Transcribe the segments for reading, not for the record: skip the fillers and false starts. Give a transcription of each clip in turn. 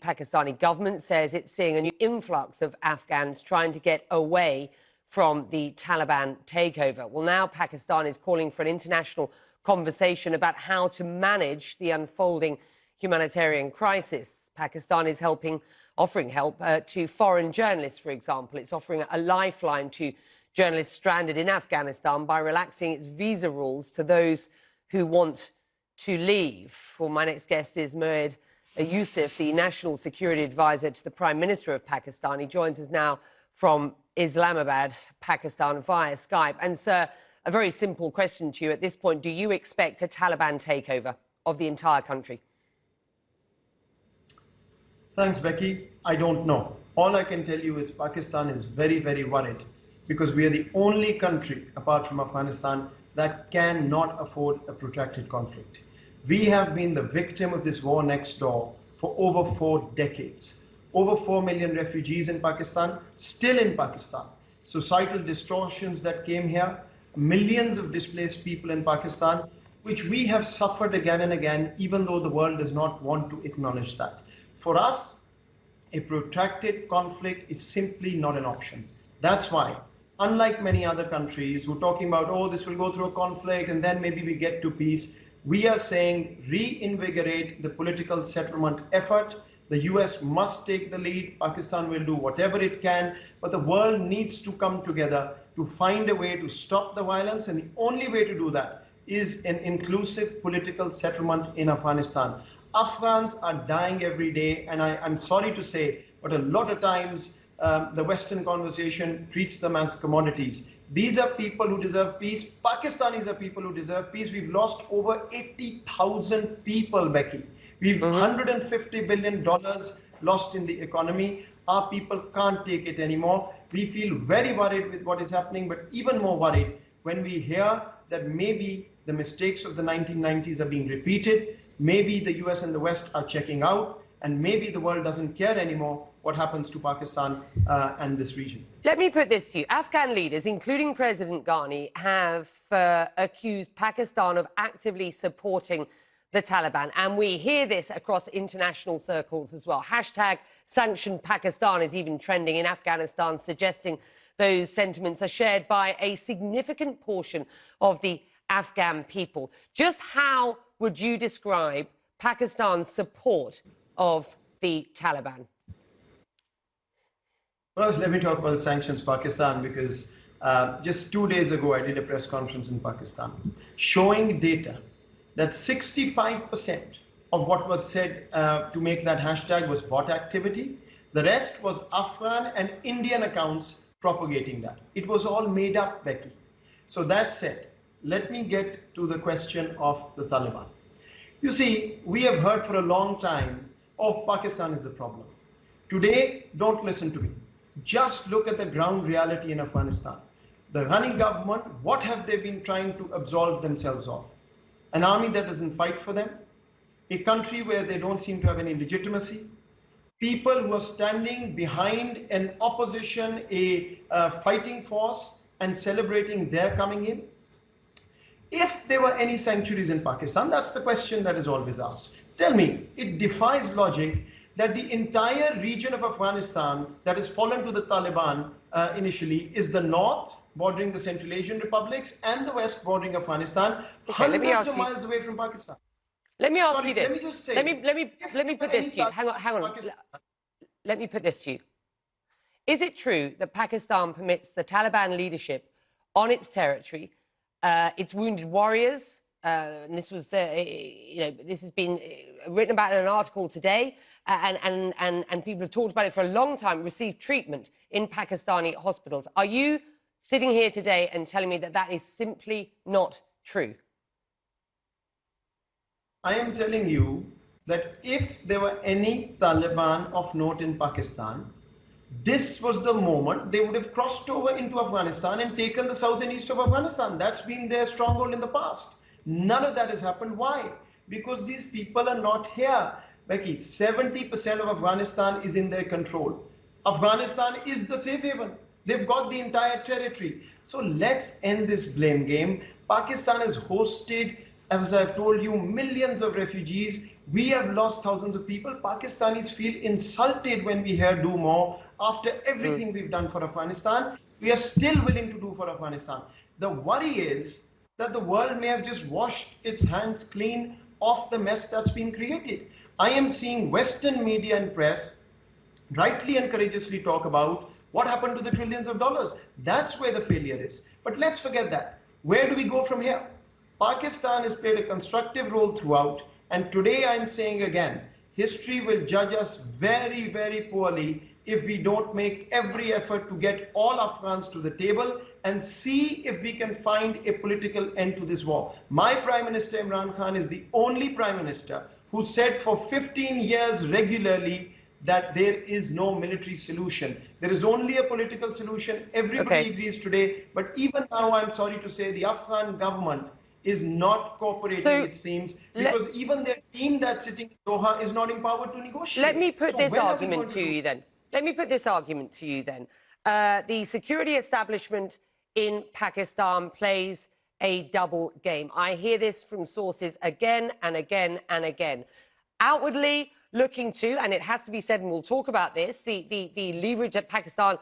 Pakistani government says it's seeing a new influx of Afghans trying to get away from the Taliban takeover. Well, now Pakistan is calling for an international conversation about how to manage the unfolding humanitarian crisis. Pakistan is offering help to foreign journalists, for example. It's offering a lifeline to journalists stranded in Afghanistan by relaxing its visa rules to those who want to leave. Well, my next guest is Moeed Yousaf, the National Security Advisor to the Prime Minister of Pakistan. He joins us now from Islamabad, Pakistan, via Skype. And, sir, a very simple question to you at this point. Do you expect a Taliban takeover of the entire country? Thanks, Becky. I don't know. All I can tell you is Pakistan is very, very worried because we are the only country, apart from Afghanistan, that cannot afford a protracted conflict. We have been the victim of this war next door for over 4 decades. Over 4 million refugees in Pakistan, still in Pakistan. Societal distortions that came here, millions of displaced people in Pakistan, which we have suffered again and again, even though the world does not want to acknowledge that. For us, a protracted conflict is simply not an option. That's why, unlike many other countries who are talking about, oh, this will go through a conflict and then maybe we get to peace, we are saying reinvigorate the political settlement effort. The US must take the lead. Pakistan will do whatever it can, but the world needs to come together to find a way to stop the violence. And the only way to do that is an inclusive political settlement in Afghanistan. Afghans are dying every day, and I'm sorry to say, but a lot of times the Western conversation treats them as commodities. These are people who deserve peace. Pakistanis are people who deserve peace. We've lost over 80,000 people, Becky. We've $150 billion lost in the economy. Our people can't take it anymore. We feel very worried with what is happening, but even more worried when we hear that maybe the mistakes of the 1990s are being repeated. Maybe the US and the West are checking out, and maybe the world doesn't care anymore what happens to Pakistan and this region. Let me put this to you. Afghan leaders, including President Ghani, have accused Pakistan of actively supporting the Taliban. And we hear this across international circles as well. Hashtag sanctioned Pakistan is even trending in Afghanistan, suggesting those sentiments are shared by a significant portion of the Afghan people. Just how would you describe Pakistan's support of the Taliban? First, let me talk about the sanctions Pakistan, because just 2 days ago, I did a press conference in Pakistan showing data that 65% of what was said to make that hashtag was bot activity. The rest was Afghan and Indian accounts propagating that. It was all made up, Becky. So that said, let me get to the question of the Taliban. You see, we have heard for a long time, oh, Pakistan is the problem. Today, don't listen to me. Just look at the ground reality in Afghanistan. The running government, what have they been trying to absolve themselves of? An army that doesn't fight for them, a country where they don't seem to have any legitimacy, people who are standing behind an opposition, a fighting force, and celebrating their coming in. If there were any sanctuaries in Pakistan, that's the question that is always asked. Tell me, it defies logic that the entire region of Afghanistan that has fallen to the Taliban initially is the north, bordering the Central Asian republics, and the west, bordering Afghanistan, hundreds of miles away from Pakistan. Let me ask you this. Let me just say. Let me put this to you. Hang on. Let me put this to you. Is it true that Pakistan permits the Taliban leadership on its territory, its wounded warriors? And this was, this has been written about in an article today, and people have talked about it for a long time, receive treatment in Pakistani hospitals. Are you sitting here today and telling me that that is simply not true? I am telling you that if there were any Taliban of note in Pakistan, this was the moment they would have crossed over into Afghanistan and taken the south and east of Afghanistan. That's been their stronghold in the past. None of that has happened. Why? Because these people are not here. Becky, 70% of Afghanistan is in their control. Afghanistan is the safe haven. They've got the entire territory. So let's end this blame game. Pakistan has hosted, as I've told you, millions of refugees. We have lost thousands of people. Pakistanis feel insulted when we hear do more. After everything we've done for Afghanistan, we are still willing to do for Afghanistan. The worry is that the world may have just washed its hands clean of the mess that's been created. I am seeing Western media and press rightly and courageously talk about what happened to the trillions of dollars. That's where the failure is. But let's forget that. Where do we go from here? Pakistan has played a constructive role throughout, and today I'm saying again, history will judge us very, very poorly if we don't make every effort to get all Afghans to the table and see if we can find a political end to this war. My Prime Minister Imran Khan is the only Prime Minister who said for 15 years regularly that there is no military solution. There is only a political solution. Everybody agrees today. But even now, I'm sorry to say, the Afghan government is not cooperating, it seems, because even their team that's sitting in Doha is not empowered to negotiate. Let me put this argument to you then. Let me put this argument to you then. The security establishment in Pakistan plays a double game. I hear this from sources again and again and again. Outwardly looking to, and it has to be said, and we'll talk about this, the leverage that Pakistan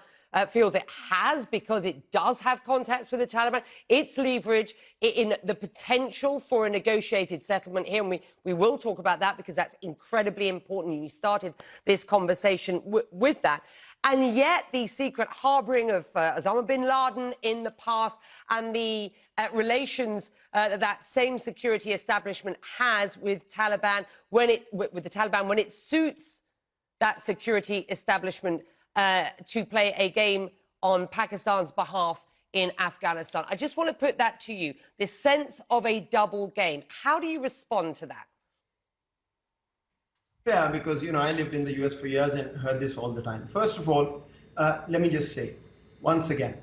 feels it has because it does have contacts with the Taliban, its leverage in the potential for a negotiated settlement here, and we will talk about that because that's incredibly important. You started this conversation with that. And yet the secret harbouring of Osama bin Laden in the past and the relations that same security establishment has with Taliban when it suits that security establishment to play a game on Pakistan's behalf in Afghanistan. I just want to put that to you, this sense of a double game. How do you respond to that? Yeah, because, I lived in the US for years and heard this all the time. First of all, let me just say, once again,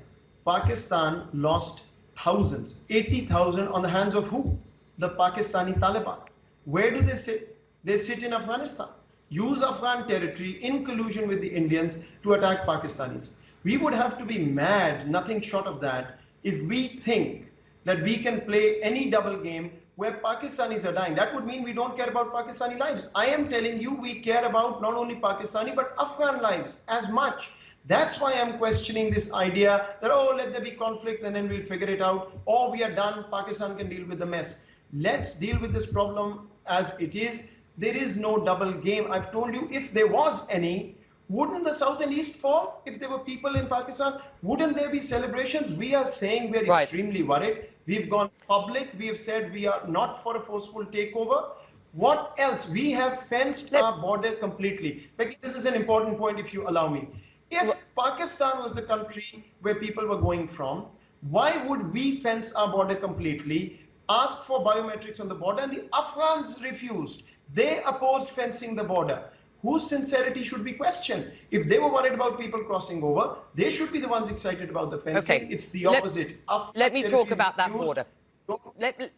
Pakistan lost thousands, 80,000 on the hands of who? The Pakistani Taliban. Where do they sit? They sit in Afghanistan. Use Afghan territory in collusion with the Indians to attack Pakistanis. We would have to be mad, nothing short of that, if we think that we can play any double game where Pakistanis are dying. That would mean we don't care about Pakistani lives. I am telling you, we care about not only Pakistani, but Afghan lives as much. That's why I'm questioning this idea that, oh, let there be conflict and then we'll figure it out. Or we are done, Pakistan can deal with the mess. Let's deal with this problem as it is. There is no double game. I've told you, if there was any, wouldn't the South and East fall if there were people in Pakistan? Wouldn't there be celebrations? We are saying we're extremely worried. We've gone public. We have said we are not for a forceful takeover. What else? We have fenced our border completely. Becky, this is an important point, if you allow me. If Pakistan was the country where people were going from, why would we fence our border completely, ask for biometrics on the border, and the Afghans refused? They opposed fencing the border. Whose sincerity should be questioned? If they were worried about people crossing over, they should be the ones excited about the fencing. Okay. It's the opposite. Let me talk about that border.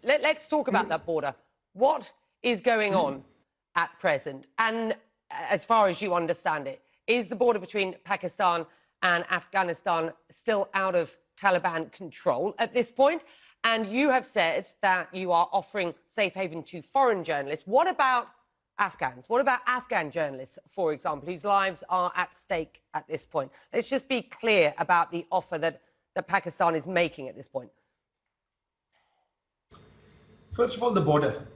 Let's talk about that border. What is going on at present? And as far as you understand it, is the border between Pakistan and Afghanistan still out of Taliban control at this point? And you have said that you are offering safe haven to foreign journalists. What about Afghans? What about Afghan journalists, for example, whose lives are at stake at this point? Let's just be clear about the offer that Pakistan is making at this point. First of all, the border.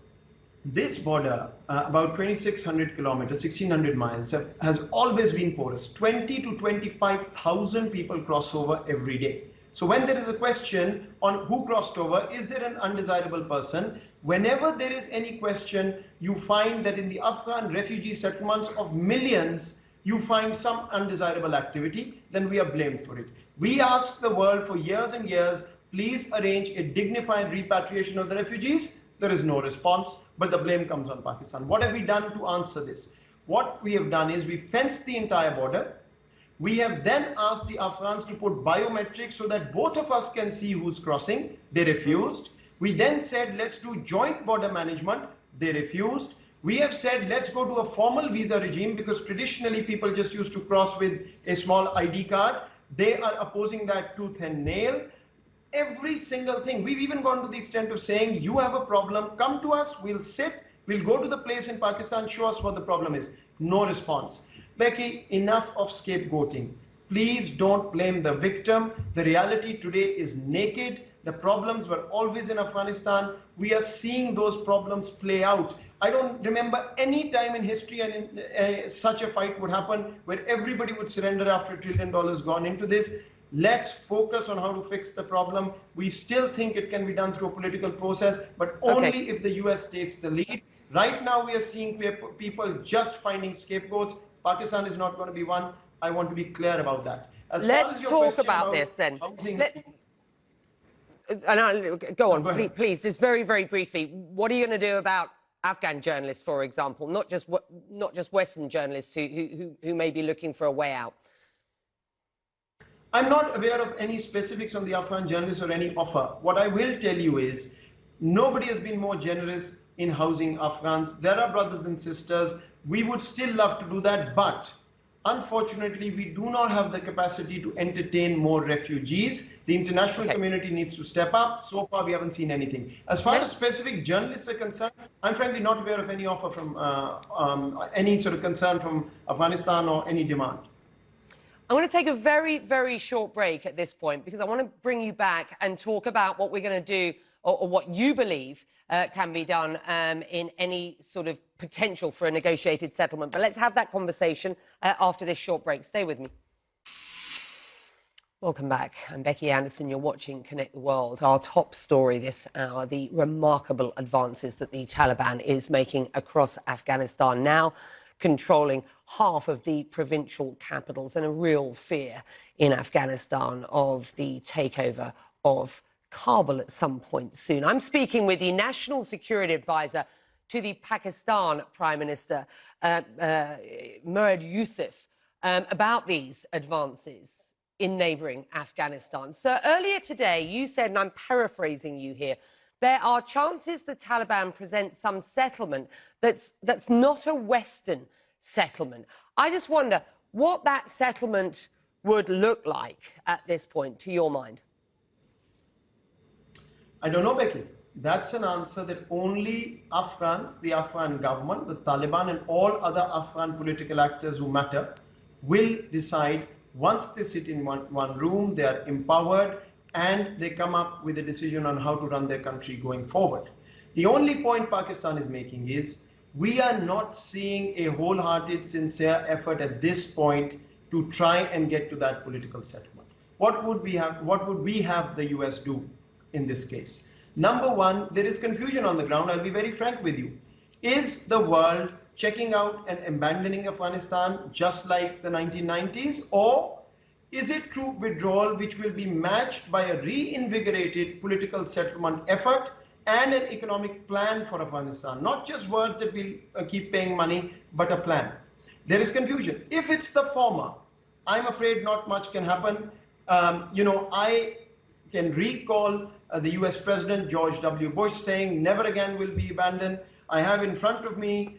This border, about 2,600 kilometers, 1,600 miles, has always been porous. 20 to 25,000 people cross over every day. So when there is a question on who crossed over, is there an undesirable person? Whenever there is any question, you find that in the Afghan refugee settlements of millions, you find some undesirable activity, then we are blamed for it. We asked the world for years and years, please arrange a dignified repatriation of the refugees. There is no response, but the blame comes on Pakistan. What have we done to answer this? What we have done is we fenced the entire border. We have then asked the Afghans to put biometrics so that both of us can see who's crossing. They refused. We then said, let's do joint border management. They refused. We have said, let's go to a formal visa regime because traditionally people just used to cross with a small ID card. They are opposing that tooth and nail. Every single thing. We've even gone to the extent of saying, you have a problem, come to us, we'll sit, We'll go to the place in Pakistan, show us what the problem is. No response. Becky, enough of scapegoating. Please don't blame the victim. The reality today is naked. The problems were always in Afghanistan. We are seeing those problems play out. I don't remember any time in history and such a fight would happen where everybody would surrender after $1 trillion gone into this. Let's focus on how to fix the problem. We still think it can be done through a political process, but only if the US takes the lead. Right now, we are seeing people just finding scapegoats. Pakistan is not going to be one. I want to be clear about that. Let's talk about this then. Go on, please, just very, very briefly. What are you going to do about Afghan journalists, for example, not just Western journalists who may be looking for a way out? I'm not aware of any specifics on the Afghan journalists or any offer. What I will tell you is nobody has been more generous in housing Afghans. There are brothers and sisters. We would still love to do that, but unfortunately, we do not have the capacity to entertain more refugees. The international community needs to step up. So far, we haven't seen anything. As far as specific journalists are concerned, I'm frankly not aware of any offer from any sort of concern from Afghanistan or any demand. I'm going to take a very, very short break at this point because I want to bring you back and talk about what we're going to do or what you believe can be done in any sort of potential for a negotiated settlement. But let's have that conversation after this short break. Stay with me. Welcome back. I'm Becky Anderson. You're watching Connect the World. Our top story this hour, the remarkable advances that the Taliban is making across Afghanistan, now controlling half of the provincial capitals, and a real fear in Afghanistan of the takeover of Kabul at some point soon. I'm speaking with the National Security Advisor to the Pakistan Prime Minister, Moeed Yousaf, about these advances in neighbouring Afghanistan. So earlier today, you said, and I'm paraphrasing you here, there are chances the Taliban present some settlement that's not a Western settlement. I just wonder what that settlement would look like at this point, to your mind. I don't know, Becky. That's an answer that only Afghans, the Afghan government, the Taliban, and all other Afghan political actors who matter will decide once they sit in one room, they are empowered, and they come up with a decision on how to run their country going forward. The only point Pakistan is making is we are not seeing a wholehearted, sincere effort at this point to try and get to that political settlement. What would we have the US do in this case? Number one, there is confusion on the ground. I'll be very frank with you. Is the world checking out and abandoning Afghanistan just like the 1990s, or is it true withdrawal which will be matched by a reinvigorated political settlement effort and an economic plan for Afghanistan? Not just words that we'll keep paying money, but a plan. There is confusion. If it's the former, I'm afraid not much can happen. I can recall the US President George W. Bush saying never again will be abandoned. I have in front of me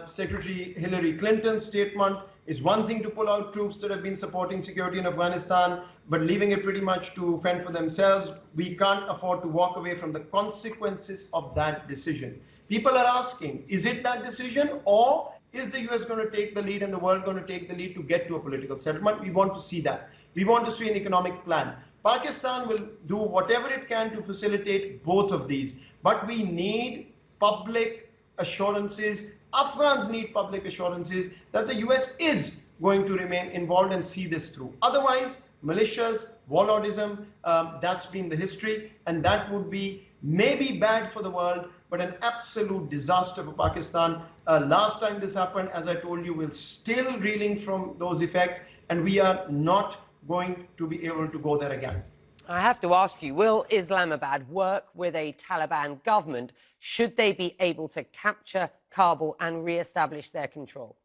Secretary Hillary Clinton's statement. It's one thing to pull out troops that have been supporting security in Afghanistan, but leaving it pretty much to fend for themselves. We can't afford to walk away from the consequences of that decision. People are asking, is it that decision, or is the US going to take the lead and the world going to take the lead to get to a political settlement? We want to see that. We want to see an economic plan. Pakistan will do whatever it can to facilitate both of these, but we need public assurances. Afghans need public assurances that the US is going to remain involved and see this through. Otherwise, militias, warlordism, that's been the history, and that would be maybe bad for the world, but an absolute disaster for Pakistan. Last time this happened, as I told you, we're still reeling from those effects, and we are not going to be able to go there again. I have to ask you, will Islamabad work with a Taliban government should they be able to capture Kabul and re-establish their control?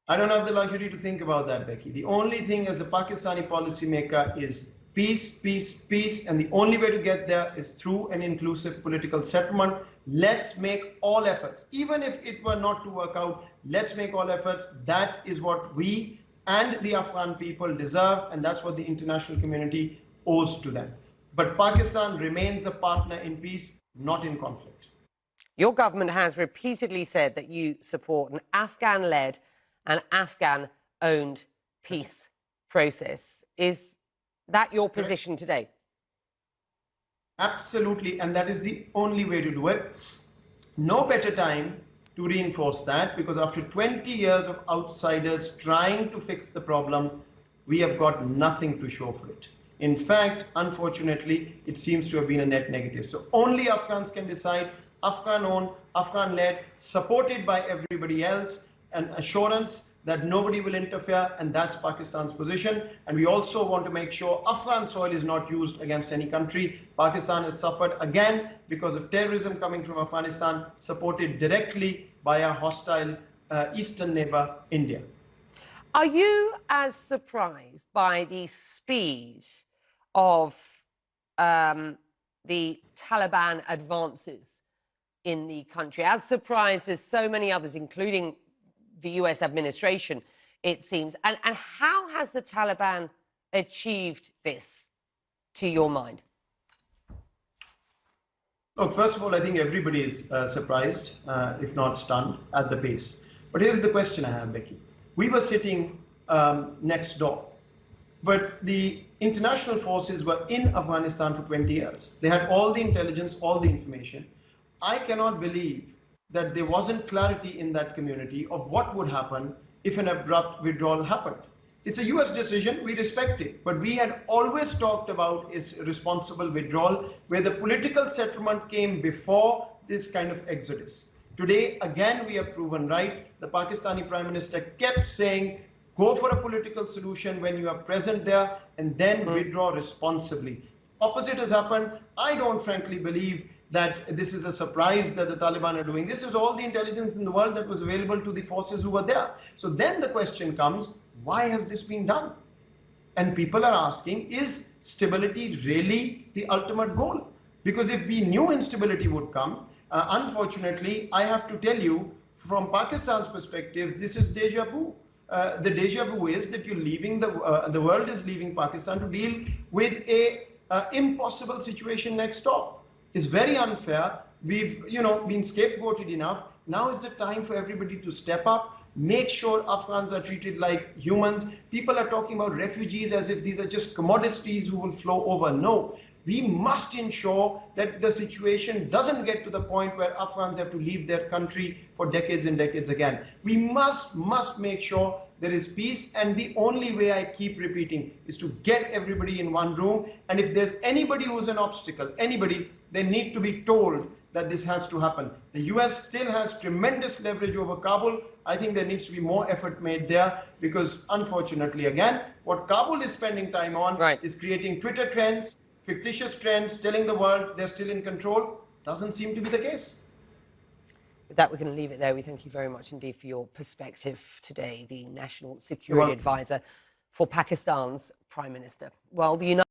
I don't have the luxury to think about that, Becky. The only thing as a Pakistani policymaker is peace, peace, peace, and the only way to get there is through an inclusive political settlement. Let's make all efforts. Even if it were not to work out, let's make all efforts. That is what we and the Afghan people deserve, and that's what the international community owes to them. But Pakistan remains a partner in peace, not in conflict. Your government has repeatedly said that you support an Afghan-led and Afghan-owned peace process. Is that your position today? Absolutely, and that is the only way to do it. No better time to reinforce that, because after 20 years of outsiders trying to fix the problem, we have got nothing to show for it. In fact, unfortunately, it seems to have been a net negative. So only Afghans can decide, Afghan-owned, Afghan-led, supported by everybody else, and assurance that nobody will interfere, and that's Pakistan's position. And we also want to make sure Afghan soil is not used against any country. Pakistan has suffered again because of terrorism coming from Afghanistan, supported directly by our hostile eastern neighbor, India. Are you as surprised by the speed of the Taliban advances in the country, as surprised as so many others, including the US administration, it seems? And how has the Taliban achieved this, to your mind? Look, first of all, I think everybody is surprised, if not stunned, at the pace. But here's the question I have, Becky. We were sitting next door, but the international forces were in Afghanistan for 20 years. They had all the intelligence, all the information. I cannot believe that there wasn't clarity in that community of what would happen if an abrupt withdrawal happened. It's a US decision, we respect it, but we had always talked about its responsible withdrawal, where the political settlement came before this kind of exodus. Today, again, we have proven right. The Pakistani Prime Minister kept saying, go for a political solution when you are present there, and then withdraw responsibly. Opposite has happened. I don't frankly believe that this is a surprise that the Taliban are doing. This is all the intelligence in the world that was available to the forces who were there. So then the question comes, why has this been done? And people are asking, is stability really the ultimate goal? Because if we knew instability would come, unfortunately, I have to tell you, from Pakistan's perspective, this is deja vu. The deja vu is that you're leaving the world is leaving Pakistan to deal with a impossible situation next door. It's very unfair. We've been scapegoated enough. Now is the time for everybody to step up, make sure Afghans are treated like humans. People are talking about refugees as if these are just commodities who will flow over. No, we must ensure that the situation doesn't get to the point where Afghans have to leave their country for decades and decades again. We must make sure there is peace, and the only way, I keep repeating, is to get everybody in one room. And if there's anybody who's an obstacle, anybody, they need to be told that this has to happen. The US still has tremendous leverage over Kabul. I think there needs to be more effort made there, because unfortunately, again, what Kabul is spending time on is creating Twitter trends, fictitious trends, telling the world they're still in control. Doesn't seem to be the case. With that, we're going to leave it there. We thank you very much indeed for your perspective today, the National Security Advisor for Pakistan's Prime Minister. Well, the United